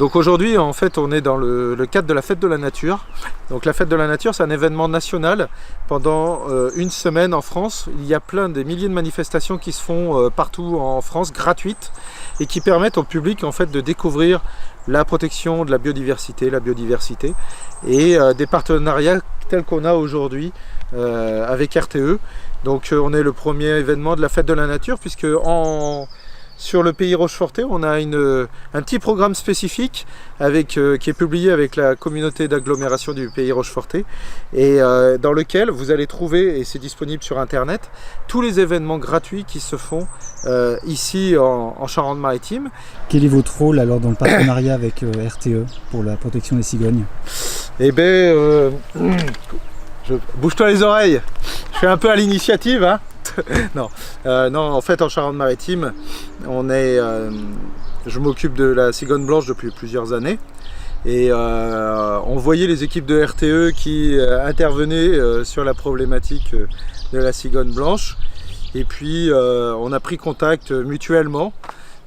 Donc aujourd'hui, en fait, on est dans le cadre de la Fête de la Nature. Donc la Fête de la Nature, c'est un événement national. Pendant une semaine en France, il y a des milliers de manifestations qui se font partout en France, gratuites, et qui permettent au public en fait de découvrir la protection de la biodiversité, et des partenariats tels qu'on a aujourd'hui avec RTE. Donc on est le premier événement de la Fête de la Nature, puisque sur le pays rochefortais, on a un petit programme spécifique qui est publié avec la communauté d'agglomération du pays rochefortais, et dans lequel vous allez trouver, et c'est disponible sur internet, tous les événements gratuits qui se font ici en Charente-Maritime. Quel est votre rôle alors dans le partenariat avec RTE pour la protection des cigognes? Eh bien, bouge-toi les oreilles, je suis un peu à l'initiative, hein. Non, en fait en Charente-Maritime, je m'occupe de la cigogne blanche depuis plusieurs années, et on voyait les équipes de RTE qui intervenaient sur la problématique de la cigogne blanche, et puis on a pris contact mutuellement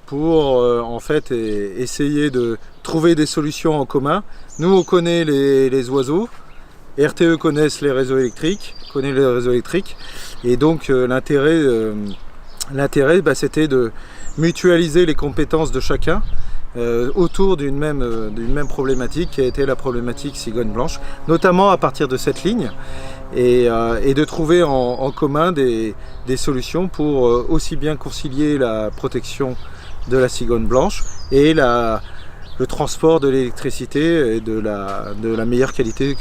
pour en fait essayer de trouver des solutions en commun. Nous on connaît les oiseaux, RTE connaissent les réseaux électriques, et donc l'intérêt c'était de mutualiser les compétences de chacun autour d'une même problématique, qui a été la problématique cigogne blanche, notamment à partir de cette ligne, et de trouver en commun des solutions pour aussi bien concilier la protection de la cigogne blanche et le transport de l'électricité et de la meilleure qualité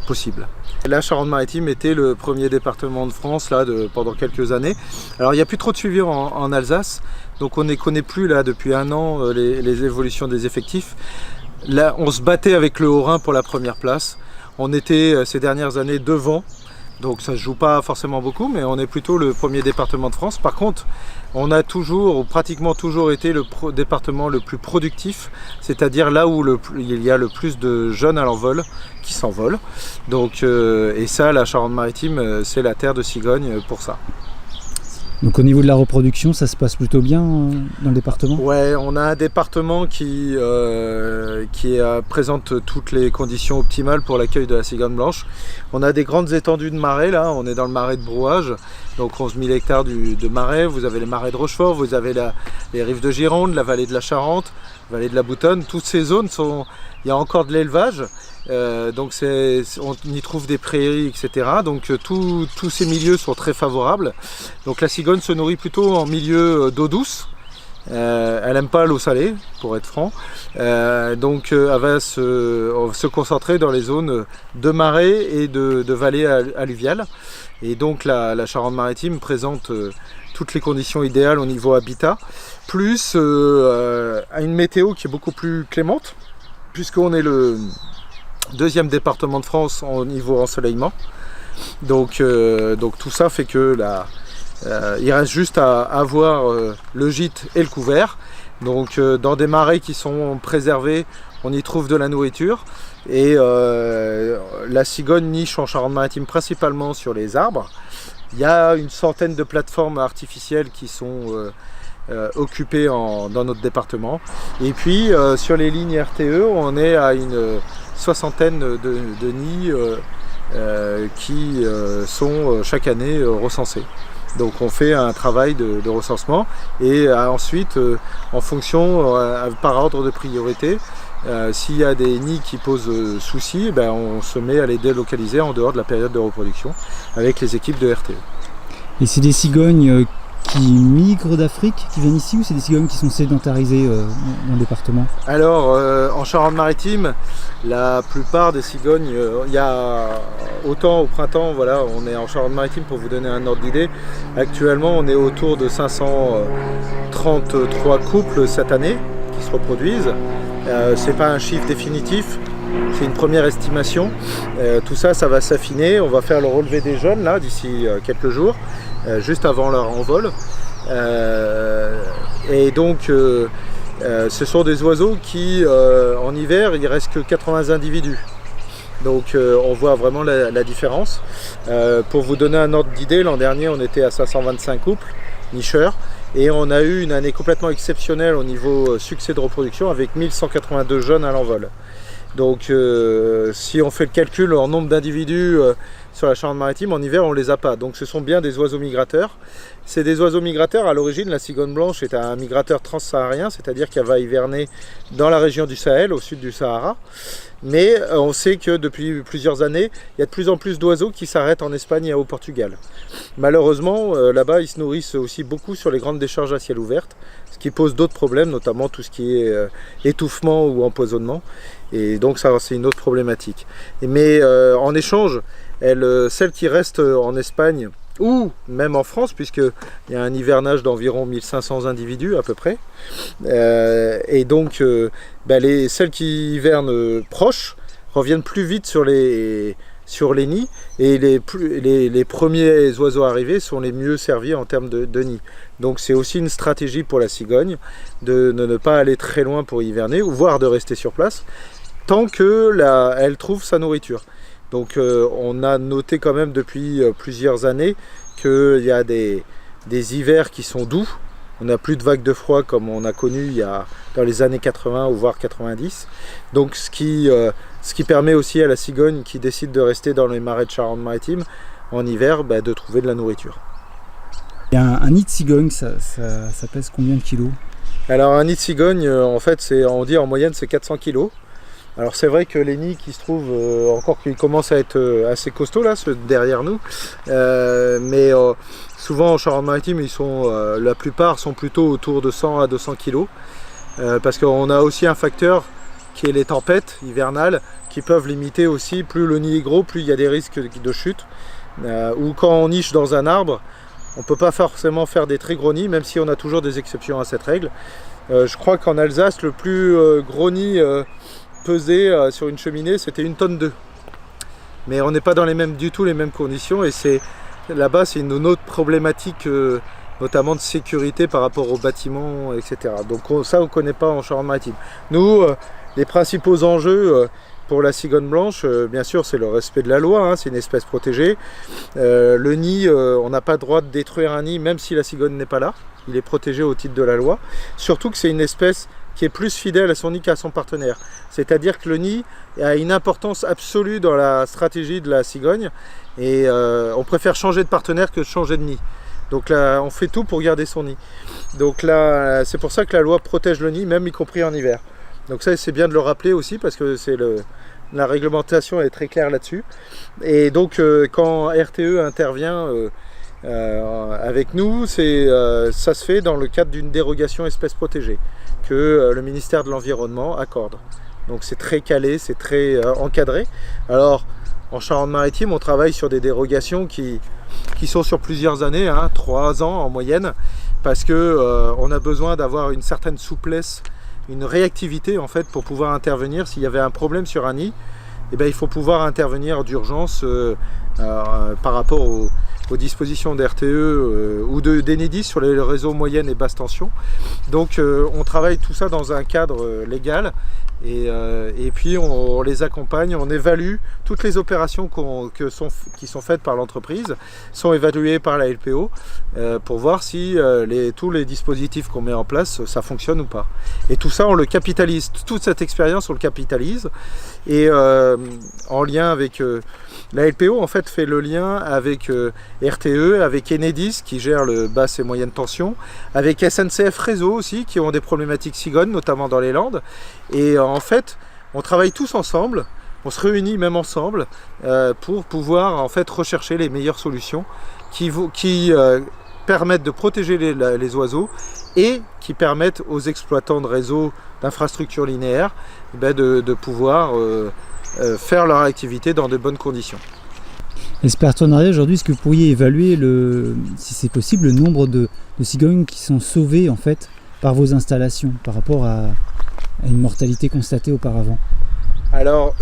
possible. La Charente-Maritime était le premier département de France pendant quelques années. Alors il n'y a plus trop de suivi en Alsace, donc on ne connaît plus là depuis un an les évolutions des effectifs. Là on se battait avec le Haut-Rhin pour la première place. On était ces dernières années devant, donc ça ne se joue pas forcément beaucoup, mais on est plutôt le premier département de France. Par contre, on a toujours, ou pratiquement toujours été le département le plus productif, c'est-à-dire là où il y a le plus de jeunes à l'envol qui s'envolent. Donc, et ça, la Charente-Maritime, c'est la terre de cigogne pour ça. Donc au niveau de la reproduction, ça se passe plutôt bien dans le département? Ouais, on a un département qui présente toutes les conditions optimales pour l'accueil de la cigogne blanche. On a des grandes étendues de marais, là, on est dans le marais de Brouage, donc 11 000 hectares de marais. Vous avez les marais de Rochefort, vous avez les rives de Gironde, la vallée de la Charente, la vallée de la Boutonne. Toutes ces zones, il y a encore de l'élevage. Donc on y trouve des prairies, etc. Donc tous ces milieux sont très favorables. Donc la cigogne se nourrit plutôt en milieu d'eau douce. Elle n'aime pas l'eau salée, pour être franc. Donc elle va se concentrer dans les zones de marais et de vallées alluviales. Et donc la Charente-Maritime présente toutes les conditions idéales au niveau habitat, plus à une météo qui est beaucoup plus clémente, puisqu'on est le deuxième département de France au niveau ensoleillement. Donc tout ça fait que il reste juste à avoir le gîte et le couvert. Donc dans des marais qui sont préservés, on y trouve de la nourriture. Et la cigogne niche en Charente-Maritime principalement sur les arbres. Il y a une centaine de plateformes artificielles qui sont occupées dans notre département. Et puis sur les lignes RTE, on est à une soixantaine de nids qui sont chaque année recensés. Donc on fait un travail de recensement, et ensuite en fonction par ordre de priorité, s'il y a des nids qui posent souci, on se met à les délocaliser en dehors de la période de reproduction avec les équipes de RTE. Et c'est des cigognes qui migrent d'Afrique, qui viennent ici, ou c'est des cigognes qui sont sédentarisées dans le département? Alors en Charente-Maritime, la plupart des cigognes, il y a autant au printemps, voilà, on est en Charente-Maritime pour vous donner un ordre d'idée. Actuellement on est autour de 533 couples cette année qui se reproduisent. C'est pas un chiffre définitif, c'est une première estimation. Tout ça, ça va s'affiner. On va faire le relevé des jeunes là d'ici quelques jours, juste avant leur envol. Et donc ce sont des oiseaux qui en hiver il reste que 80 individus. Donc on voit vraiment la différence. Pour vous donner un ordre d'idée, l'an dernier on était à 525 couples nicheurs, Et on a eu une année complètement exceptionnelle au niveau succès de reproduction avec 1182 jeunes à l'envol. Donc si on fait le calcul en nombre d'individus sur la Charente-Maritime, en hiver on ne les a pas. Donc ce sont bien des oiseaux migrateurs. C'est des oiseaux migrateurs. À l'origine, la cigogne blanche est un migrateur transsaharien, c'est-à-dire qu'elle va hiverner dans la région du Sahel, au sud du Sahara. Mais on sait que depuis plusieurs années, il y a de plus en plus d'oiseaux qui s'arrêtent en Espagne et au Portugal. Malheureusement, là-bas, ils se nourrissent aussi beaucoup sur les grandes décharges à ciel ouvert, ce qui pose d'autres problèmes, notamment tout ce qui est étouffement ou empoisonnement. Et donc ça, c'est une autre problématique. Mais en échange, celles qui restent en Espagne, ou même en France, puisqu'il y a un hivernage d'environ 1500 individus à peu près. Et donc, celles qui hivernent proches reviennent plus vite sur les nids, et les premiers oiseaux arrivés sont les mieux servis en termes de nids. Donc c'est aussi une stratégie pour la cigogne de ne pas aller très loin pour hiverner, ou voire de rester sur place, tant qu'elle trouve sa nourriture. Donc on a noté quand même depuis plusieurs années qu'il y a des hivers qui sont doux. On n'a plus de vagues de froid comme on a connu dans les années 80 ou voire 90. Donc ce qui permet aussi à la cigogne qui décide de rester dans les marais de Charente-Maritime en hiver de trouver de la nourriture. Et un nid de cigogne, ça pèse combien de kilos? Alors un nid de cigogne, en fait, on dit en moyenne c'est 400 kilos. Alors c'est vrai que les nids qui se trouvent, encore qu'ils commencent à être assez costauds là, ceux derrière nous, mais souvent en Charente-Maritime, la plupart sont plutôt autour de 100 à 200 kg, parce qu'on a aussi un facteur qui est les tempêtes hivernales, qui peuvent limiter aussi, plus le nid est gros, plus il y a des risques de chute, ou quand on niche dans un arbre, on ne peut pas forcément faire des très gros nids, même si on a toujours des exceptions à cette règle. Je crois qu'en Alsace, le plus gros nid pesé sur une cheminée, c'était 1,2 tonne. Mais on n'est pas dans du tout les mêmes conditions, et là-bas c'est une autre problématique, notamment de sécurité par rapport aux bâtiments, etc. Donc ça on ne connaît pas en Charente-Maritime. Nous, les principaux enjeux pour la cigogne blanche, bien sûr, c'est le respect de la loi, c'est une espèce protégée. Le nid, on n'a pas le droit de détruire un nid, même si la cigogne n'est pas là. Il est protégé au titre de la loi. Surtout que c'est une espèce qui est plus fidèle à son nid qu'à son partenaire. C'est-à-dire que le nid a une importance absolue dans la stratégie de la cigogne, et on préfère changer de partenaire que de changer de nid. Donc là, on fait tout pour garder son nid. Donc là, c'est pour ça que la loi protège le nid, même y compris en hiver. Donc ça, c'est bien de le rappeler aussi, parce que la réglementation est très claire là-dessus. Et donc, quand RTE intervient avec nous, ça se fait dans le cadre d'une dérogation espèce protégée que le ministère de l'Environnement accorde. Donc c'est très calé, c'est très encadré. Alors, en Charente-Maritime, on travaille sur des dérogations qui sont sur plusieurs années, 3 ans en moyenne, parce que on a besoin d'avoir une certaine souplesse, une réactivité en fait, pour pouvoir intervenir. S'il y avait un problème sur un nid, il faut pouvoir intervenir d'urgence par rapport aux dispositions d'RTE ou d'Enedis sur les réseaux moyenne et basse tension. Donc on travaille tout ça dans un cadre légal, et puis on les accompagne, on évalue toutes les opérations qui sont faites par l'entreprise, sont évaluées par la LPO pour voir si tous les dispositifs qu'on met en place, ça fonctionne ou pas. Et tout ça, on le capitalise, toute cette expérience, on le capitalise, et en lien avec la LPO, en fait, fait le lien avec RTE, avec Enedis qui gère le basse et moyenne tension, avec SNCF Réseau aussi qui ont des problématiques cigognes, notamment dans les Landes. Et en fait, on travaille tous ensemble, on se réunit même ensemble pour pouvoir en fait rechercher les meilleures solutions qui permettent de protéger les oiseaux et qui permettent aux exploitants de réseaux d'infrastructures linéaires de pouvoir faire leur activité dans de bonnes conditions. Et ce partenariat aujourd'hui, est-ce que vous pourriez évaluer, si c'est possible, le nombre de cigognes qui sont sauvées en fait par vos installations par rapport à une mortalité constatée auparavant? Alors,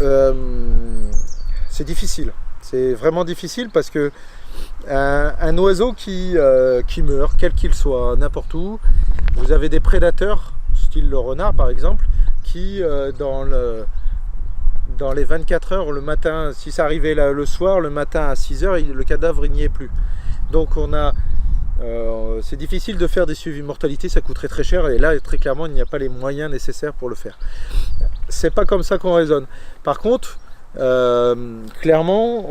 c'est difficile. C'est vraiment difficile parce que un oiseau qui meurt, quel qu'il soit, n'importe où, vous avez des prédateurs, style le renard par exemple, qui dans les 24 heures le matin, si ça arrivait le soir, le matin à 6 heures, le cadavre il n'y est plus. Donc on a C'est difficile de faire des suivis mortalité, ça coûterait très cher et là très clairement il n'y a pas les moyens nécessaires pour le faire. C'est pas comme ça qu'on raisonne. Par contre, clairement,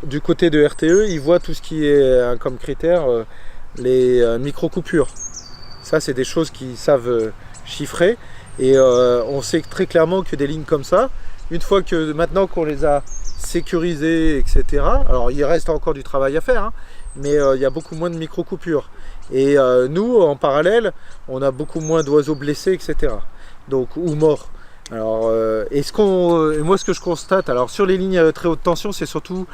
du côté de RTE, ils voient tout ce qui est comme critère les micro-coupures. Ça, c'est des choses qu'ils savent chiffrer et on sait très clairement que des lignes comme ça, une fois que maintenant qu'on les a sécurisées, etc., alors il reste encore du travail à faire, hein, mais il y a beaucoup moins de micro-coupures. Et nous, en parallèle, on a beaucoup moins d'oiseaux blessés, etc. Donc, ou morts. Alors, et moi, ce que je constate, alors sur les lignes à très haute tension, c'est surtout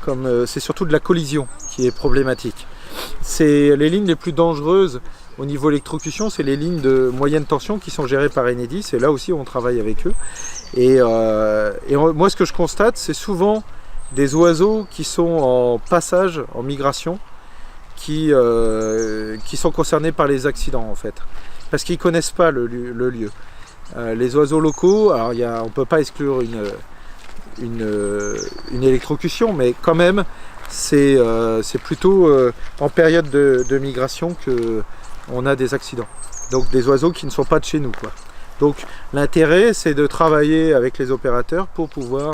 de la collision qui est problématique. C'est les lignes les plus dangereuses au niveau électrocution, c'est les lignes de moyenne tension qui sont gérées par Enedis, et là aussi on travaille avec eux. Et moi, ce que je constate, c'est souvent des oiseaux qui sont en passage, en migration, qui sont concernés par les accidents en fait, parce qu'ils ne connaissent pas le lieu. Les oiseaux locaux, alors on ne peut pas exclure une électrocution, mais quand même c'est plutôt en période de migration qu'on a des accidents. Donc des oiseaux qui ne sont pas de chez nous, quoi. Donc l'intérêt c'est de travailler avec les opérateurs pour pouvoir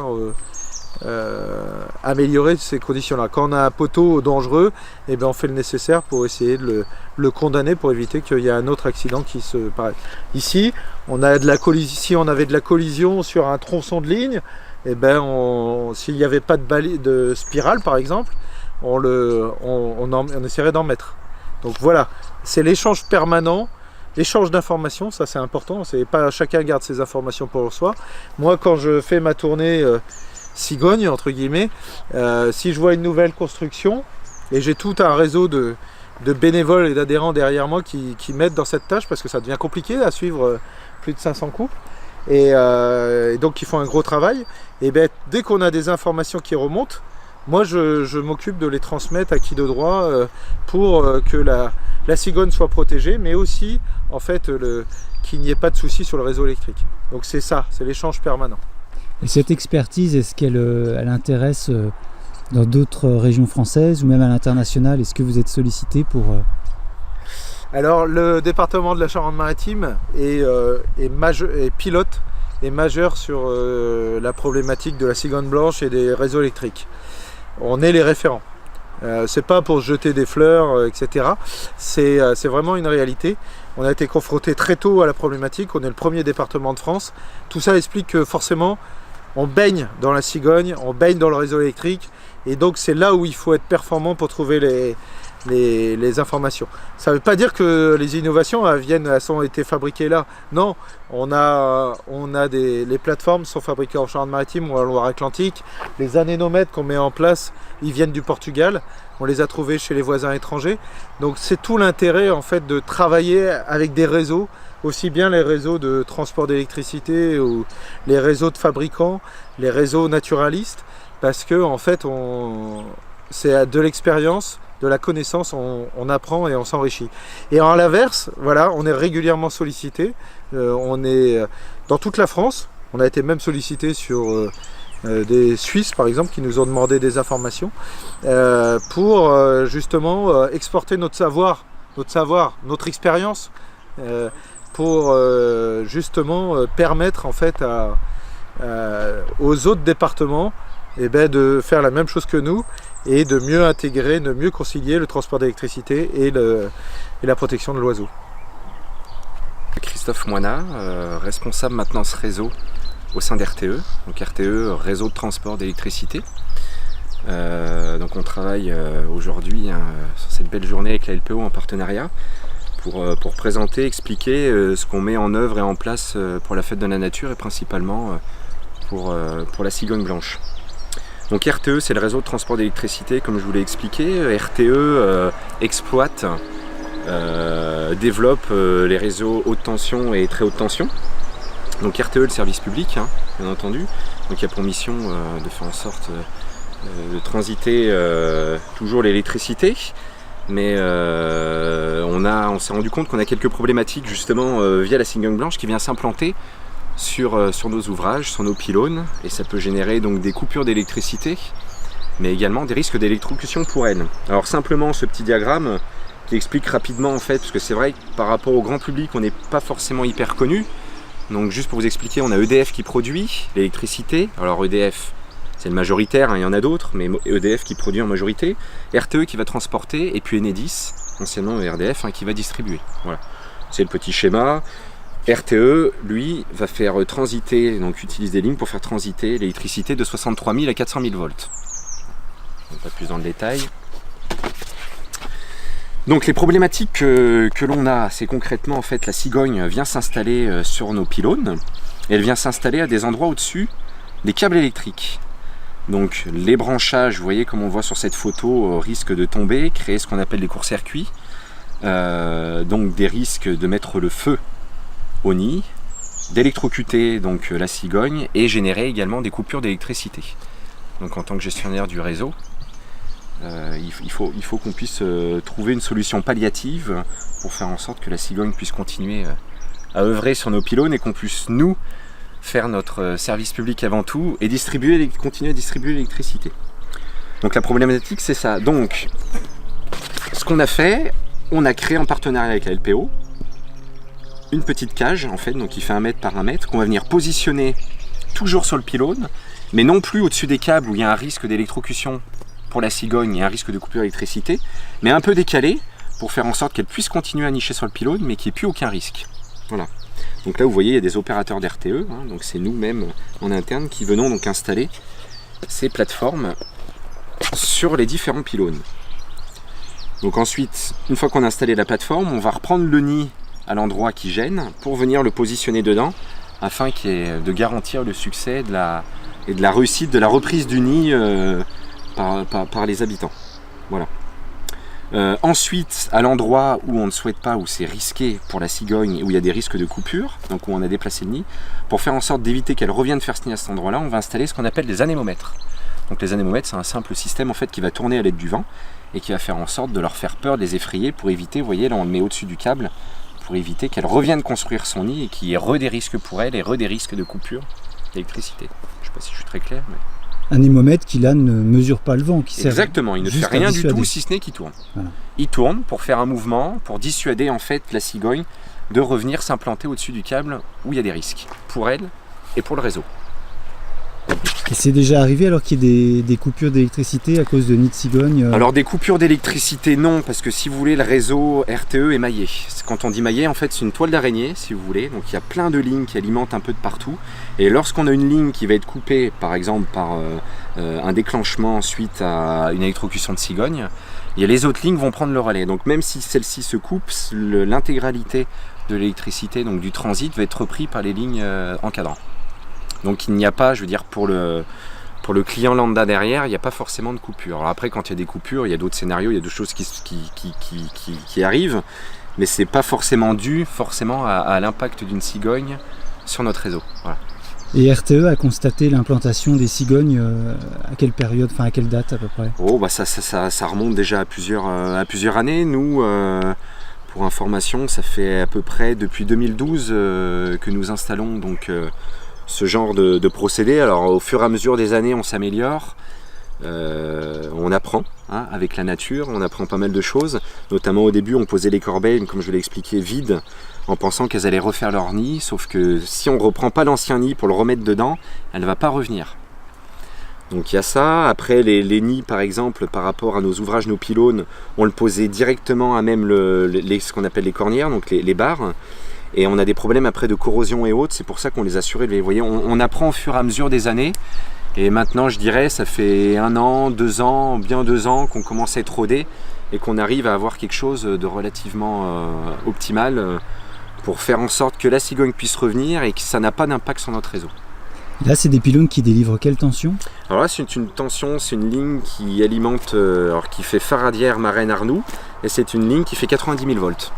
améliorer ces conditions-là. Quand on a un poteau dangereux, eh bien on fait le nécessaire pour essayer de le condamner pour éviter qu'il y ait un autre accident qui se pareil. Ici, si on avait de la collision sur un tronçon de ligne, eh ben s'il n'y avait pas de spirale par exemple, on essaierait d'en mettre. Donc voilà, c'est l'échange permanent, l'échange d'informations, ça c'est important, c'est pas chacun garde ses informations pour soi. Moi quand je fais ma tournée cigogne entre guillemets, si je vois une nouvelle construction, et j'ai tout un réseau de bénévoles et d'adhérents derrière moi qui m'aident dans cette tâche, parce que ça devient compliqué à suivre plus de 500 couples, et donc ils font un gros travail, et ben, dès qu'on a des informations qui remontent, moi je m'occupe de les transmettre à qui de droit pour que la cigogne soit protégée, mais aussi en fait qu'il n'y ait pas de soucis sur le réseau électrique. Donc c'est ça, c'est l'échange permanent. Et cette expertise, est-ce qu'elle intéresse dans d'autres régions françaises ou même à l'international? Est-ce que vous êtes sollicité pour... Alors le département de la Charente-Maritime est pilote et majeur sur la problématique de la cigogne blanche et des réseaux électriques. On est les référents. C'est pas pour jeter des fleurs, etc. C'est vraiment une réalité. On a été confronté très tôt à la problématique. On est le premier département de France. Tout ça explique que forcément, on baigne dans la cigogne, on baigne dans le réseau électrique. Et donc c'est là où il faut être performant pour trouver les informations. Ça ne veut pas dire que les innovations ont été fabriquées là. Non, les plateformes sont fabriquées en Charente-Maritime ou en Loire-Atlantique. Les anémomètres qu'on met en place, ils viennent du Portugal. On les a trouvés chez les voisins étrangers. Donc c'est tout l'intérêt en fait de travailler avec des réseaux, aussi bien les réseaux de transport d'électricité ou les réseaux de fabricants, les réseaux naturalistes, parce que en fait c'est de l'expérience, de la connaissance, on apprend et on s'enrichit. Et en l'inverse, voilà, on est régulièrement sollicité. On est dans toute la France. On a été même sollicité sur des Suisses, par exemple, qui nous ont demandé des informations pour justement exporter notre savoir, notre expérience, pour justement permettre en fait aux autres départements de faire la même chose que nous et de mieux intégrer, de mieux concilier le transport d'électricité et la protection de l'oiseau. Christophe Moinat, responsable maintenance réseau au sein d'RTE, donc RTE, réseau de transport d'électricité. Donc on travaille aujourd'hui sur cette belle journée avec la LPO en partenariat pour présenter, expliquer ce qu'on met en œuvre et en place pour la fête de la nature et principalement pour la cigogne blanche. Donc RTE, c'est le réseau de transport d'électricité, comme je vous l'ai expliqué. RTE exploite, développe les réseaux haute tension et très haute tension. Donc RTE, le service public, hein, bien entendu. Donc il y a pour mission de faire en sorte de transiter toujours l'électricité. Mais on s'est rendu compte qu'on a quelques problématiques justement via la cigogne blanche qui vient s'implanter sur nos ouvrages, sur nos pylônes, et ça peut générer donc des coupures d'électricité mais également des risques d'électrocution pour elle. Alors simplement ce petit diagramme qui explique rapidement en fait, parce que c'est vrai que par rapport au grand public on n'est pas forcément hyper connu. Donc juste pour vous expliquer, on a EDF qui produit l'électricité. Alors EDF c'est le majoritaire, hein, il y en a d'autres, mais EDF qui produit en majorité, RTE qui va transporter, et puis Enedis, anciennement RDF, hein, qui va distribuer. Voilà, c'est le petit schéma. RTE, lui, va faire transiter, donc utilise des lignes pour faire transiter l'électricité de 63 000 à 400 000 volts. Donc, pas plus dans le détail. Donc les problématiques que l'on a, c'est concrètement en fait la cigogne vient s'installer sur nos pylônes, et elle vient s'installer à des endroits au-dessus des câbles électriques. Donc les branchages, vous voyez comme on voit sur cette photo, risquent de tomber, créer ce qu'on appelle des courts-circuits, donc des risques de mettre le feu au nid, d'électrocuter donc la cigogne et générer également des coupures d'électricité. Donc en tant que gestionnaire du réseau, il faut qu'on puisse trouver une solution palliative pour faire en sorte que la cigogne puisse continuer à œuvrer sur nos pylônes et qu'on puisse nous faire notre service public avant tout et continuer à distribuer l'électricité. Donc la problématique c'est ça. Donc ce qu'on a fait, on a créé en partenariat avec la LPO une petite cage en fait, donc qui fait 1 mètre par 1 mètre, qu'on va venir positionner toujours sur le pylône, mais non plus au-dessus des câbles où il y a un risque d'électrocution pour la cigogne et un risque de coupure d'électricité, mais un peu décalé pour faire en sorte qu'elle puisse continuer à nicher sur le pylône, mais qu'il n'y ait plus aucun risque. Voilà. Donc là vous voyez il y a des opérateurs d'RTE, hein, donc c'est nous-mêmes en interne qui venons donc installer ces plateformes sur les différents pylônes. Donc ensuite, une fois qu'on a installé la plateforme, on va reprendre le nid à l'endroit qui gêne pour venir le positionner dedans afin de garantir le succès et de la réussite de la reprise du nid par les habitants. Voilà. Ensuite, à l'endroit où on ne souhaite pas, où c'est risqué pour la cigogne, où il y a des risques de coupure, donc où on a déplacé le nid, pour faire en sorte d'éviter qu'elle revienne faire ce nid à cet endroit-là, on va installer ce qu'on appelle des anémomètres. Donc les anémomètres, c'est un simple système en fait qui va tourner à l'aide du vent et qui va faire en sorte de leur faire peur, de les effrayer pour éviter, vous voyez là on le met au-dessus du câble, pour éviter qu'elle revienne construire son nid et qu'il y ait des risques pour elle et des risques de coupure d'électricité. Je ne sais pas si je suis très clair, mais... Un anémomètre qui là ne mesure pas le vent, qui sert. Exactement, il ne fait rien du tout si ce n'est qu'il tourne. Voilà. Il tourne pour faire un mouvement, pour dissuader en fait la cigogne de revenir s'implanter au-dessus du câble où il y a des risques, pour elle et pour le réseau. Et c'est déjà arrivé alors qu'il y ait des coupures d'électricité à cause de nids de cigogne Alors des coupures d'électricité non, parce que si vous voulez le réseau RTE est maillé. Quand on dit maillé en fait c'est une toile d'araignée si vous voulez, donc il y a plein de lignes qui alimentent un peu de partout. Et lorsqu'on a une ligne qui va être coupée par exemple par un déclenchement suite à une électrocution de cigogne, les autres lignes vont prendre le relais. Donc même si celle-ci se coupe, l'intégralité de l'électricité, donc du transit, va être repris par les lignes encadrantes. Donc il n'y a pas, je veux dire, pour le client lambda derrière, il n'y a pas forcément de coupure. Alors après, quand il y a des coupures, il y a d'autres scénarios, il y a d'autres choses qui arrivent, mais c'est pas forcément dû à l'impact d'une cigogne sur notre réseau. Voilà. Et RTE a constaté l'implantation des cigognes à quelle période, enfin à quelle date à peu près? Oh bah ça remonte déjà à plusieurs années. Nous, pour information, ça fait à peu près depuis 2012 que nous installons donc ce genre de procédé. Alors au fur et à mesure des années on s'améliore, on apprend avec la nature, on apprend pas mal de choses, notamment au début on posait les corbeilles comme je l'ai expliqué vides en pensant qu'elles allaient refaire leur nid, sauf que si on ne reprend pas l'ancien nid pour le remettre dedans, elle ne va pas revenir. Donc il y a ça. Après les nids par exemple par rapport à nos ouvrages, nos pylônes, on le posait directement à même ce qu'on appelle les cornières, donc les barres. Et on a des problèmes après de corrosion et autres, c'est pour ça qu'on les a surélevés. Vous voyez, on apprend au fur et à mesure des années. Et maintenant, je dirais, ça fait 1 an, 2 ans, bien 2 ans qu'on commence à être rodé et qu'on arrive à avoir quelque chose de relativement optimal pour faire en sorte que la cigogne puisse revenir et que ça n'a pas d'impact sur notre réseau. Là, c'est des pylônes qui délivrent quelle tension? Alors là, c'est une tension, c'est une ligne qui alimente, qui fait Faradière-Marennes-Arnoux, et c'est une ligne qui fait 90 000 volts.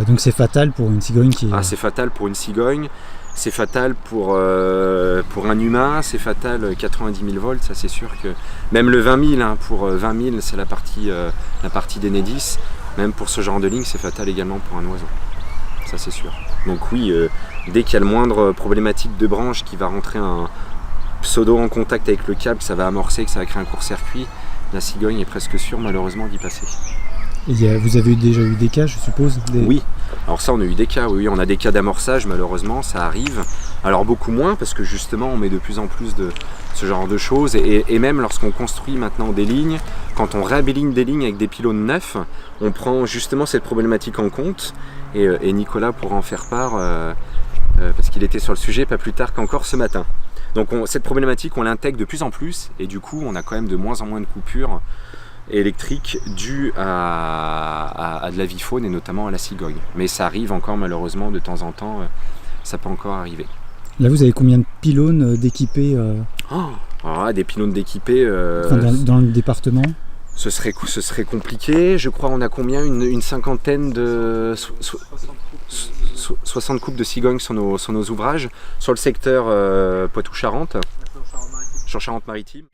Donc c'est fatal pour une cigogne qui est... Ah, c'est fatal pour une cigogne, c'est fatal pour un humain, c'est fatal 90 000 volts, ça c'est sûr que... Même le 20 000, pour 20 000 c'est la partie d'Enedis, même pour ce genre de ligne c'est fatal également pour un oiseau, ça c'est sûr. Donc oui, dès qu'il y a le moindre problématique de branche qui va rentrer pseudo en contact avec le câble, que ça va amorcer, que ça va créer un court-circuit, la cigogne est presque sûre malheureusement d'y passer. Et vous avez déjà eu des cas, je suppose Oui, alors ça on a eu des cas, oui, on a des cas d'amorçage malheureusement, ça arrive. Alors beaucoup moins parce que justement on met de plus en plus de ce genre de choses et même lorsqu'on construit maintenant des lignes, quand on réhabilite des lignes avec des pylônes neufs, on prend justement cette problématique en compte et Nicolas pourra en faire part parce qu'il était sur le sujet pas plus tard qu'encore ce matin. Donc cette problématique on l'intègre de plus en plus et du coup on a quand même de moins en moins de coupures électrique due à de la vie faune et notamment à la cigogne. Mais ça arrive encore malheureusement de temps en temps, ça peut encore arriver. Là vous avez combien de pylônes d'équipés Des pylônes d'équipés dans le département? Ce serait compliqué, je crois on a combien une cinquantaine de 60 coupes de cigognes sur nos ouvrages, sur le secteur Poitou-Charentes, sur Charente-Maritime.